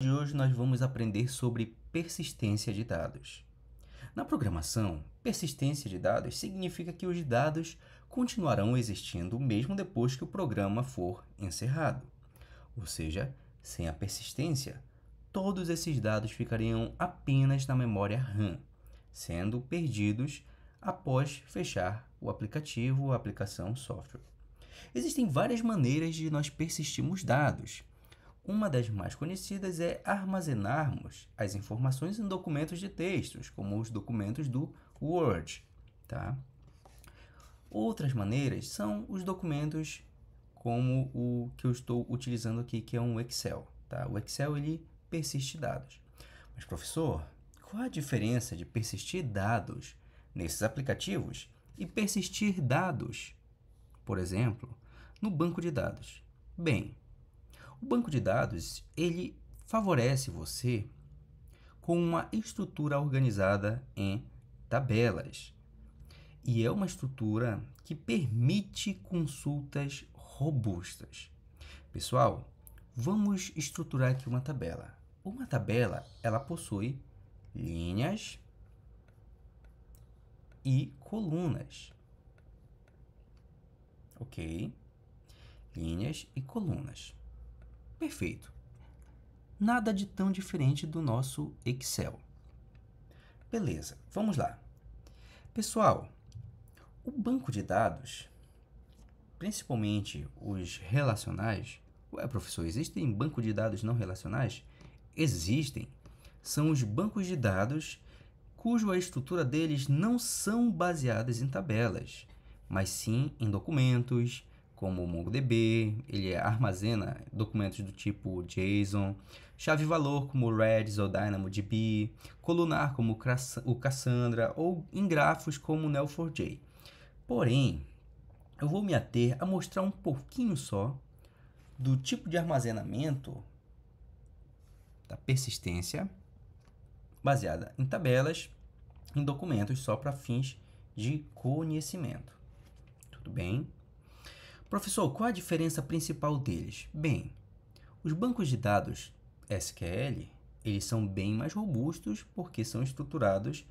De hoje nós vamos aprender sobre persistência de dados. Na programação, persistência de dados significa que os dados continuarão existindo mesmo depois que o programa for encerrado. Ou seja, sem a persistência, todos esses dados ficariam apenas na memória RAM, sendo perdidos após fechar o aplicativo ou a aplicação software. Existem várias maneiras de nós persistirmos dados. Uma das mais conhecidas é armazenarmos as informações em documentos de textos, como os documentos do Word, tá? Outras maneiras são os documentos como o que eu estou utilizando aqui, que é um Excel, tá? O Excel, ele persiste dados. Mas, professor, qual a diferença de persistir dados nesses aplicativos e persistir dados, por exemplo, no banco de dados? Bem, o banco de dados, ele favorece você com uma estrutura organizada em tabelas. E é uma estrutura que permite consultas robustas. Pessoal, vamos estruturar aqui uma tabela. Uma tabela, ela possui linhas e colunas. Ok? Linhas e colunas. Perfeito. Nada de tão diferente do nosso Excel. Beleza, vamos lá. Pessoal, o banco de dados, principalmente os relacionais, ué, professor, existem bancos de dados não relacionais? Existem. São os bancos de dados cuja estrutura deles não são baseadas em tabelas, mas sim em documentos, como o MongoDB, ele armazena documentos do tipo JSON, chave-valor como o Redis ou DynamoDB, colunar como o Cassandra ou em grafos como o Neo4j. Porém, eu vou me ater a mostrar um pouquinho só do tipo de armazenamento da persistência baseada em tabelas, em documentos só para fins de conhecimento. Tudo bem? Professor, qual a diferença principal deles? Bem, os bancos de dados SQL, eles são bem mais robustos porque são estruturados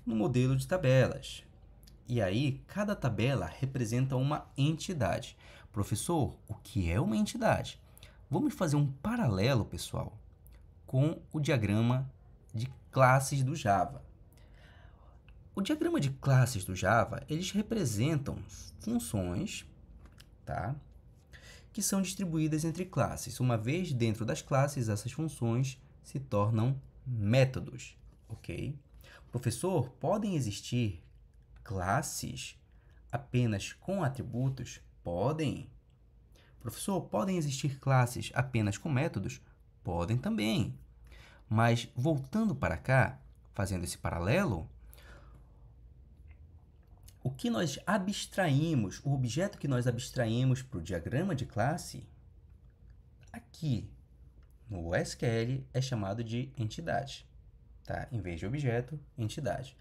no modelo de tabelas. E aí, cada tabela representa uma entidade. Professor, o que é uma entidade? Vamos fazer um paralelo, pessoal, com o diagrama de classes do Java. O diagrama de classes do Java, eles representam funções, tá? Que são distribuídas entre classes. Uma vez dentro das classes, essas funções se tornam métodos, ok? Professor, podem existir classes apenas com atributos? Podem. Professor, podem existir classes apenas com métodos? Podem também. Mas voltando para cá, fazendo esse paralelo, o que nós abstraímos, o objeto que nós abstraímos para o diagrama de classe, aqui no SQL é chamado de entidade, tá? Em vez de objeto, entidade.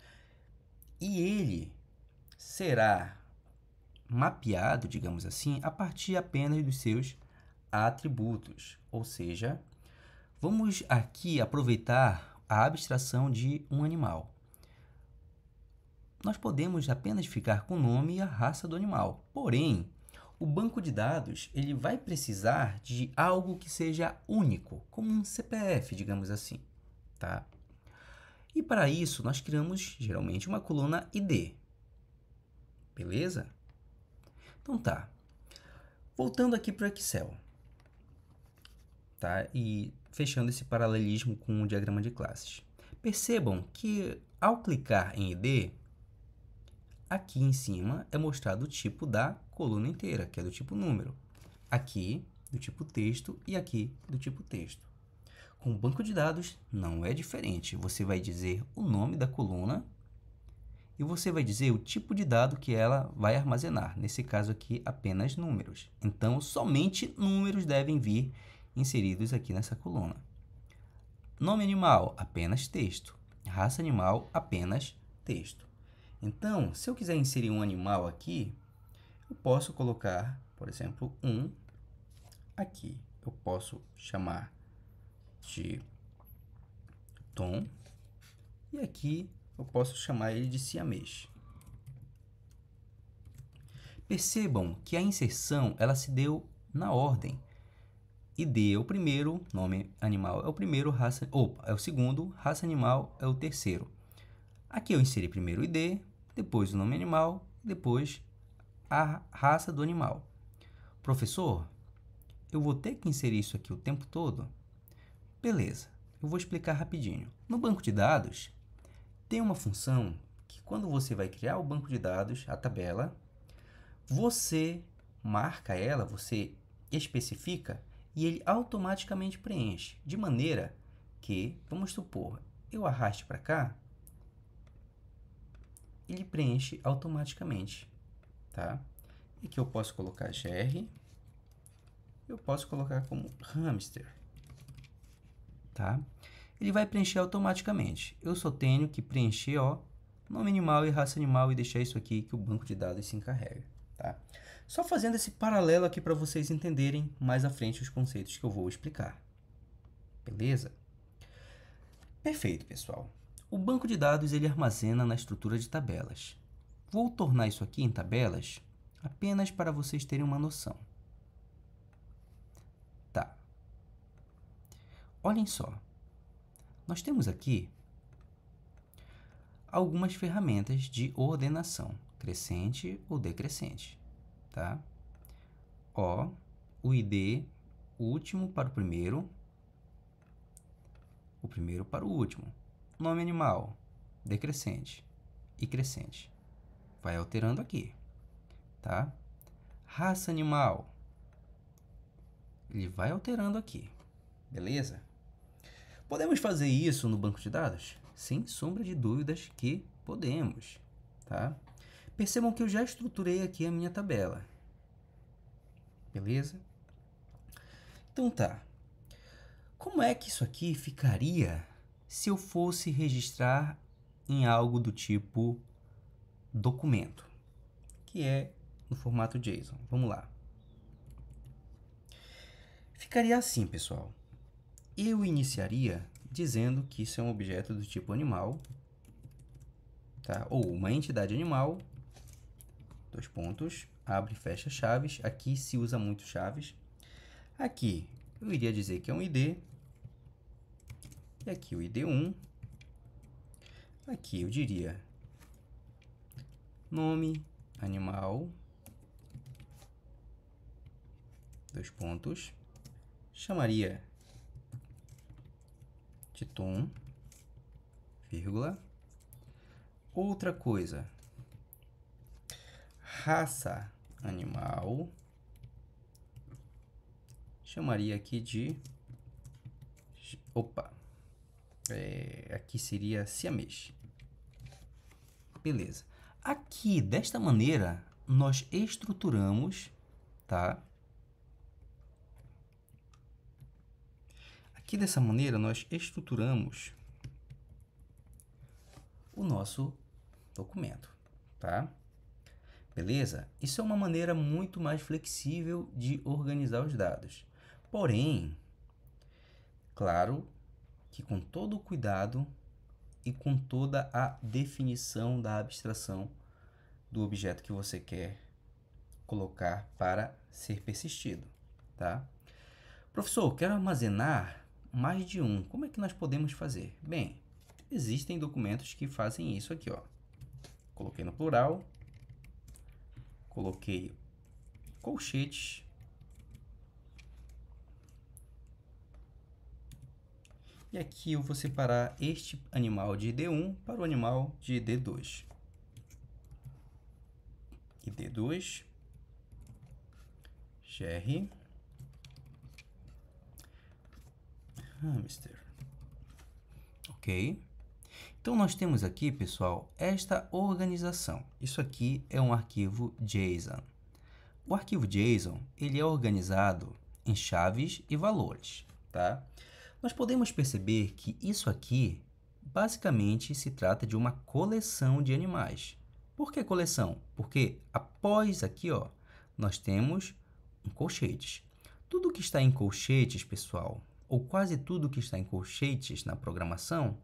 E ele será mapeado, digamos assim, a partir apenas dos seus atributos. Ou seja, vamos aqui aproveitar a abstração de um animal. Nós podemos apenas ficar com o nome e a raça do animal. Porém, o banco de dados ele vai precisar de algo que seja único, como um CPF, digamos assim, tá? E para isso, nós criamos geralmente uma coluna ID. Beleza? Então tá. Voltando aqui para o Excel, tá? E fechando esse paralelismo com o diagrama de classes. Percebam que ao clicar em ID, aqui em cima é mostrado o tipo da coluna inteira, que é do tipo número. Aqui, do tipo texto, e aqui, do tipo texto. Com o banco de dados, não é diferente. Você vai dizer o nome da coluna e você vai dizer o tipo de dado que ela vai armazenar. Nesse caso aqui, apenas números. Então, somente números devem vir inseridos aqui nessa coluna. Nome animal, apenas texto. Raça animal, apenas texto. Então, se eu quiser inserir um animal aqui, eu posso colocar, por exemplo, aqui. Eu posso chamar de Tom. E aqui eu posso chamar ele de siamês. Percebam que a inserção ela se deu na ordem. ID é o primeiro, nome animal é o primeiro, raça é o segundo, raça animal é o terceiro. Aqui eu inseri primeiro o ID, depois o nome animal, depois a raça do animal. Professor, eu vou ter que inserir isso aqui o tempo todo? Beleza, eu vou explicar rapidinho. No banco de dados, tem uma função que quando você vai criar o banco de dados, a tabela, você marca ela, você especifica e ele automaticamente preenche. De maneira que, vamos supor, eu arraste para cá, ele preenche automaticamente, tá? E aqui eu posso colocar gr, eu posso colocar como hamster, tá? Ele vai preencher automaticamente. Eu só tenho que preencher, ó, nome animal e raça animal e deixar isso aqui que o banco de dados se encarrega, tá? Só fazendo esse paralelo aqui para vocês entenderem mais à frente os conceitos que eu vou explicar. Beleza? Perfeito, pessoal. O banco de dados ele armazena na estrutura de tabelas. Vou tornar isso aqui em tabelas apenas para vocês terem uma noção. Tá. Olhem só. Nós temos aqui algumas ferramentas de ordenação, crescente ou decrescente, tá? Ó, o ID, o último para o primeiro para o último. Nome animal, decrescente e crescente. Vai alterando aqui, tá? Raça animal, ele vai alterando aqui, beleza? Podemos fazer isso no banco de dados? Sem sombra de dúvidas que podemos, tá? Percebam que eu já estruturei aqui a minha tabela, beleza? Então tá. Como é que isso aqui ficaria se eu fosse registrar em algo do tipo documento, que é no formato JSON? Vamos lá. Ficaria assim, pessoal. Eu iniciaria dizendo que isso é um objeto do tipo animal, tá? Ou uma entidade animal, dois pontos, abre e fecha chaves. Aqui se usa muito chaves. Aqui eu iria dizer que é um ID. E aqui o ID1. Aqui eu diria nome, animal, dois pontos, chamaria de Tom, vírgula. Outra coisa, raça animal, chamaria aqui de, aqui seria siamês. Beleza. Aqui, desta maneira, nós estruturamos, tá? Aqui dessa maneira, nós estruturamos o nosso documento, tá? Beleza? Isso é uma maneira muito mais flexível de organizar os dados. Porém, claro que com todo o cuidado e com toda a definição da abstração do objeto que você quer colocar para ser persistido, tá? Professor, quero armazenar mais de um. Como é que nós podemos fazer? Bem, existem documentos que fazem isso aqui, ó. Coloquei no plural, coloquei colchetes, e aqui eu vou separar este animal de ID1 para o animal de ID2. ID2, gr, hamster. Ok? Então, nós temos aqui, pessoal, esta organização. Isso aqui é um arquivo JSON. O arquivo JSON, ele é organizado em chaves e valores, tá? Nós podemos perceber que isso aqui, basicamente, se trata de uma coleção de animais. Por que coleção? Porque após aqui, ó, nós temos um colchetes. Tudo que está em colchetes, pessoal, ou quase tudo que está em colchetes na programação,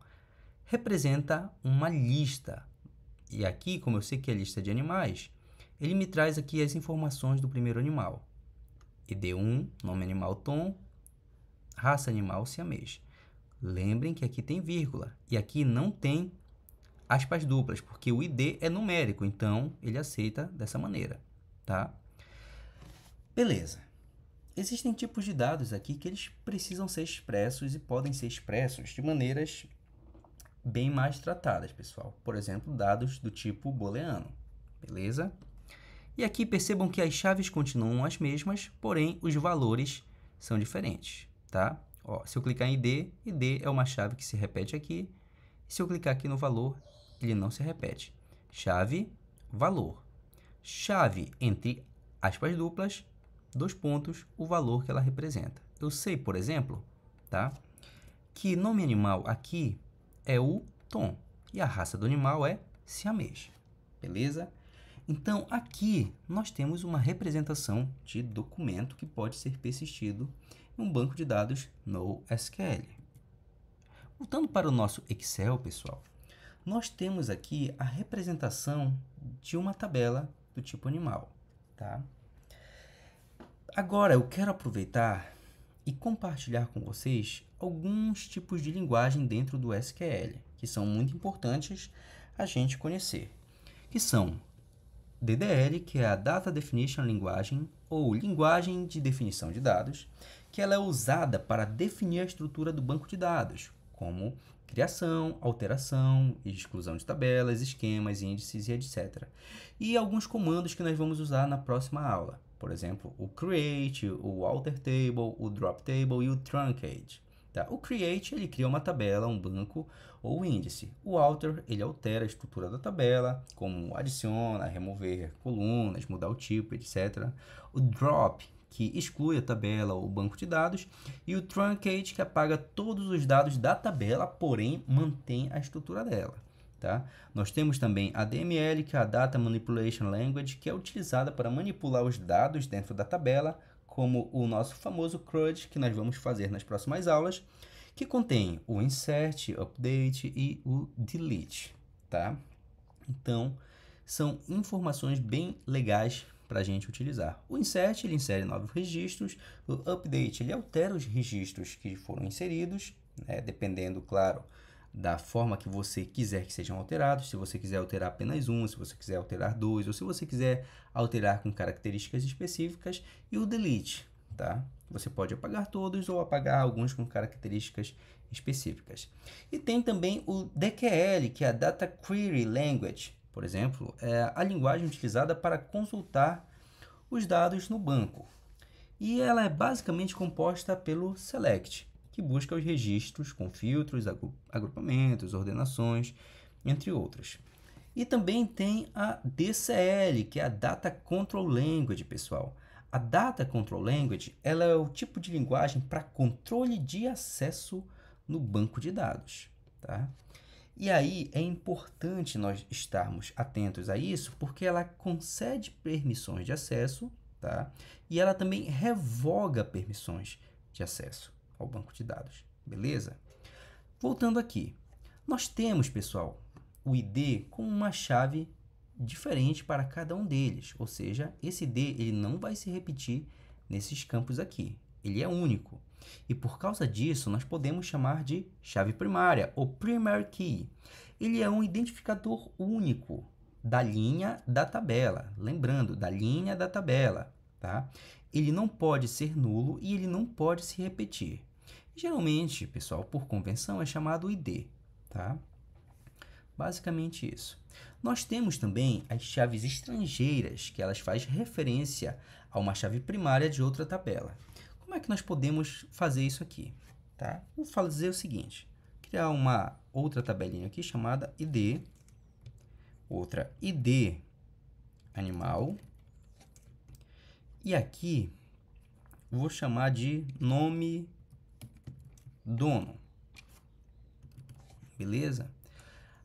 representa uma lista. E aqui, como eu sei que é lista de animais, ele me traz aqui as informações do primeiro animal. ID1, nome animal Tom, raça animal siamês. Lembrem que aqui tem vírgula e aqui não tem aspas duplas, porque o ID é numérico, então ele aceita dessa maneira, tá? Beleza. Existem tipos de dados aqui que eles precisam ser expressos e podem ser expressos de maneiras bem mais tratadas, pessoal. Por exemplo, dados do tipo booleano, beleza? E aqui percebam que as chaves continuam as mesmas, porém os valores são diferentes, tá? Ó, se eu clicar em ID, ID é uma chave que se repete aqui. Se eu clicar aqui no valor, ele não se repete. Chave, valor. Chave entre aspas duplas, 2 pontos, o valor que ela representa. Eu sei, por exemplo, tá, que nome animal aqui é o Tom e a raça do animal é siamês, beleza? Então, aqui nós temos uma representação de documento que pode ser persistido em um banco de dados NoSQL. Voltando para o nosso Excel, pessoal, nós temos aqui a representação de uma tabela do tipo animal, tá? Agora, eu quero aproveitar e compartilhar com vocês alguns tipos de linguagem dentro do SQL, que são muito importantes a gente conhecer, que são DDL, que é a Data Definition Language, ou linguagem de definição de dados, que ela é usada para definir a estrutura do banco de dados, como criação, alteração, exclusão de tabelas, esquemas, índices e etc. E alguns comandos que nós vamos usar na próxima aula. Por exemplo, o create, o alter table, o drop table e o truncate. Tá? O create, ele cria uma tabela, um banco ou índice. O alter, ele altera a estrutura da tabela, como adiciona, remover colunas, mudar o tipo, etc. O drop, que exclui a tabela ou banco de dados. E o truncate, que apaga todos os dados da tabela, porém mantém a estrutura dela. Tá? Nós temos também a DML, que é a Data Manipulation Language, que é utilizada para manipular os dados dentro da tabela, como o nosso famoso CRUD, que nós vamos fazer nas próximas aulas, que contém o insert, update e o delete, tá? Então, são informações bem legais para a gente utilizar. O insert, ele insere novos registros, o update, ele altera os registros que foram inseridos, né? Dependendo, claro, da forma que você quiser que sejam alterados. Se você quiser alterar apenas um, se você quiser alterar dois, ou se você quiser alterar com características específicas. E o delete, tá? Você pode apagar todos ou apagar alguns com características específicas. E tem também o DQL, que é a Data Query Language, por exemplo, é a linguagem utilizada para consultar os dados no banco. E ela é basicamente composta pelo select, que busca os registros com filtros, agrupamentos, ordenações, entre outros. E também tem a DCL, que é a Data Control Language, pessoal. A Data Control Language, ela é o tipo de linguagem para controle de acesso no banco de dados, tá? E aí é importante nós estarmos atentos a isso, porque ela concede permissões de acesso, tá? E ela também revoga permissões de acesso ao banco de dados, beleza? Voltando aqui, nós temos, pessoal, o ID com uma chave diferente para cada um deles, ou seja, esse ID ele não vai se repetir nesses campos aqui, ele é único. E por causa disso, nós podemos chamar de chave primária, ou primary key. Ele é um identificador único da linha da tabela, lembrando, da linha da tabela, tá? Ele não pode ser nulo e ele não pode se repetir. Geralmente, pessoal, por convenção, é chamado ID, tá? Basicamente isso. Nós temos também as chaves estrangeiras, que elas fazem referência a uma chave primária de outra tabela. Como é que nós podemos fazer isso aqui? Tá? Vou dizer o seguinte, criar uma outra tabelinha aqui chamada ID, outra ID animal, e aqui vou chamar de nome dono, beleza?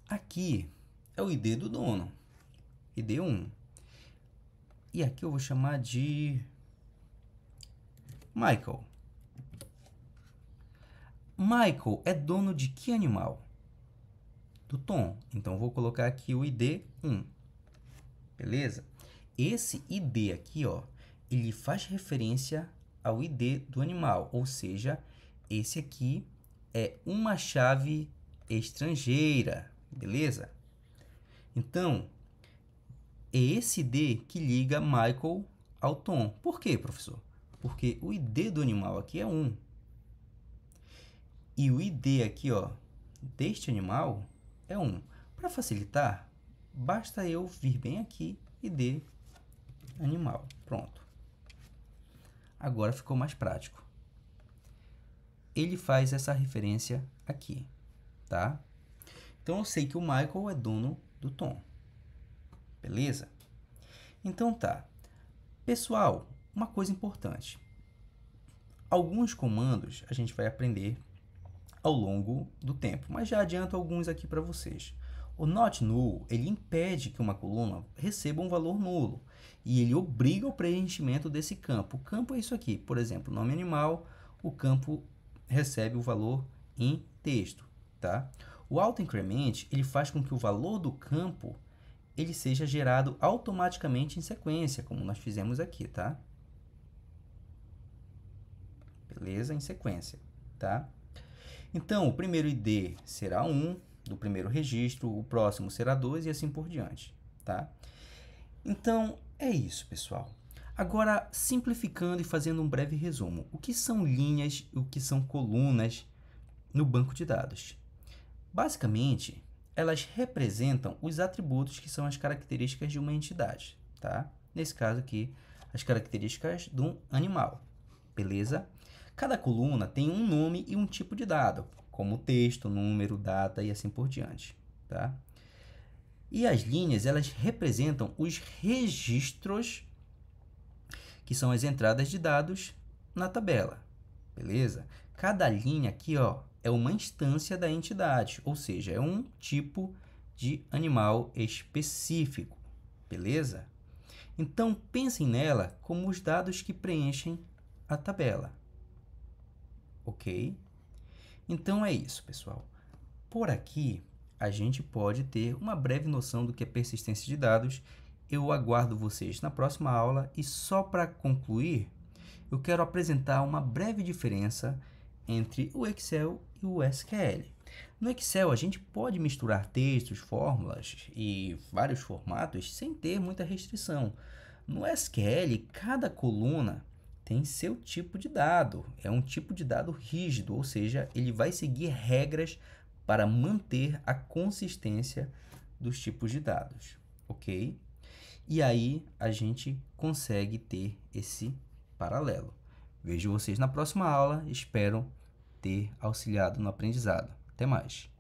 Aqui é o ID do dono, ID1, e aqui eu vou chamar de Michael. Michael é dono de que animal? Do Tom. Então, vou colocar aqui o ID 1. Beleza? Esse ID aqui, ó, ele faz referência ao ID do animal, ou seja, esse aqui é uma chave estrangeira, beleza? Então, é esse ID que liga Michael ao Tom. Por quê, professor? Porque o ID do animal aqui é 1. E o ID aqui, ó, deste animal é 1. Para facilitar, basta eu vir bem aqui e ID animal. Pronto. Agora ficou mais prático. Ele faz essa referência aqui, tá? Então, eu sei que o Michael é dono do Tom. Beleza? Então, tá. Pessoal, uma coisa importante. Alguns comandos a gente vai aprender ao longo do tempo, mas já adianto alguns aqui para vocês. O not null, ele impede que uma coluna receba um valor nulo e ele obriga o preenchimento desse campo. O campo é isso aqui, por exemplo, nome animal, o campo recebe o valor em texto, tá? O auto-increment, ele faz com que o valor do campo ele seja gerado automaticamente em sequência, como nós fizemos aqui, tá? Beleza? Em sequência, tá? Então, o primeiro ID será 1 do primeiro registro, o próximo será 2 e assim por diante, tá? Então, é isso, pessoal. Agora, simplificando e fazendo um breve resumo, o que são linhas e o que são colunas no banco de dados? Basicamente, elas representam os atributos que são as características de uma entidade, tá? Nesse caso aqui, as características de um animal, beleza? Cada coluna tem um nome e um tipo de dado, como texto, número, data e assim por diante, tá? E as linhas, elas representam os registros, que são as entradas de dados na tabela, beleza? Cada linha aqui, ó, é uma instância da entidade, ou seja, é um tipo de animal específico, beleza? Então, pensem nela como os dados que preenchem a tabela, ok? Então, é isso, pessoal. Por aqui, a gente pode ter uma breve noção do que é persistência de dados. Eu aguardo vocês na próxima aula e só para concluir, eu quero apresentar uma breve diferença entre o Excel e o SQL. No Excel, a gente pode misturar textos, fórmulas e vários formatos sem ter muita restrição. No SQL, cada coluna tem seu tipo de dado. É um tipo de dado rígido, ou seja, ele vai seguir regras para manter a consistência dos tipos de dados, ok? E aí a gente consegue ter esse paralelo. Vejo vocês na próxima aula, espero ter auxiliado no aprendizado. Até mais!